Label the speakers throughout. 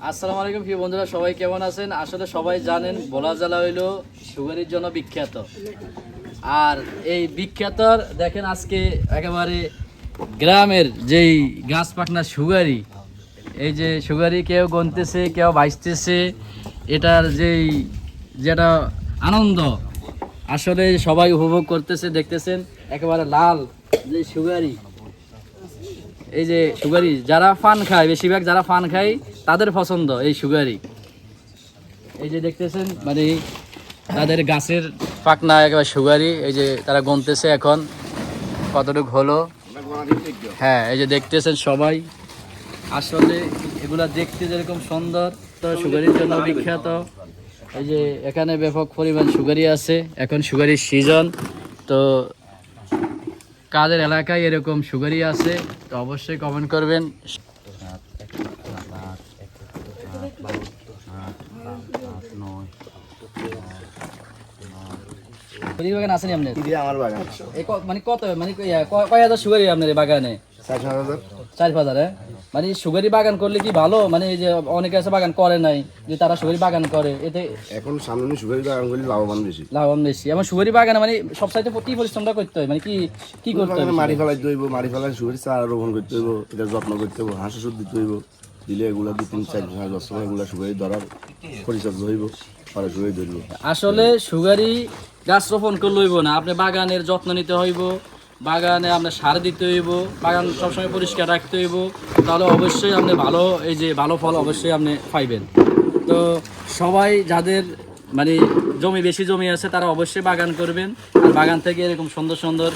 Speaker 1: আসসালামু আলাইকুম প্রিয় বন্ধুরা, সবাই কেমন আছেন? আসলে সবাই জানেন ভোলা জেলা হইলো সুগারির জন্য বিখ্যাত। আর এই বিখ্যাতর দেখেন আজকে একেবারে গ্রামের যেই গাছ পাকনা সুগারি, এই যে সুগারি কেউ গনতেছে কেউ বাইসতেছে, এটার যেটা আনন্দ আসলে সবাই উপভোগ করতেছে, দেখতেছেন একেবারে লাল যে সুগারি। এই যে সুগারি যারা পান খায়, বেশিরভাগ যারা পান খায় তাদের পছন্দ এই সুগারি। এই যে দেখতেছেন মানে তাদের গাছের পাকনা একেবারে সুগারি, এই যে তারা গুনতেছে এখন কতটুকু হলো। হ্যাঁ, এই যে দেখতেছেন সবাই, আসলে এগুলা দেখতে যেরকম সুন্দর তো সুগারির জন্য বিখ্যাত। এই যে এখানে ব্যাপক পরিমাণ সুগারি আছে, এখন সুগারির সিজন। তো কাদের এলাকায় এরকম সুগারি আছে তো অবশ্যই কমেন্ট করবেন। সুগারি বাগান আছে নি আপনার?
Speaker 2: আমার বাগান
Speaker 1: মানে কত মানে কয় হাজার সুগারি আপনার এই বাগানে? 4,000। মানে সুগারি বাগান করলে কি ভালো? মানে এই যে অনেকে আছে বাগান করে নাই, যে তারা সুগারি বাগান করে, এতে
Speaker 2: এখন সামনে সুগারি বাগান করলে লাভবান বেশি।
Speaker 1: এবং সুগারি বাগানে মানে সবসাইতে কি পরিশ্রমটা করতে হয়, মানে কি করতে হবে?
Speaker 2: মাটি ফেলাইতে হইব, মাটি ফেলাই সুগারি চারা রোপণ করতে হইব, এটা যত্ন করতে হইব, হাঁস ওষুধ দিতে হইব, দিলে এগুলা 2-3-4 বছর এগুলা সুগারি ধরার পরিচর্যা হইব, পরে সুগারি ধরব।
Speaker 1: আসলে সুগারি গাছ রোপণ করলে হইব না, আপনি বাগানের যত্ন নিতে হইব, বাগানে আপনার সার দিতে হইব, বাগান সবসময় পরিষ্কার রাখতে হইব, তাহলে অবশ্যই আপনি ভালো ফল অবশ্যই আপনি পাইবেন। তো সবাই যাদের মানে বেশি জমি আছে তারা অবশ্যই বাগান করবেন, আর বাগান থেকে এরকম সুন্দর সুন্দর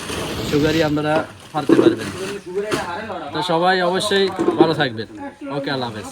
Speaker 1: সুগারি আপনারা পারতে পারবেন। তো সবাই অবশ্যই ভালো থাকবেন। ওকে, আল্লাহ হাফেজ।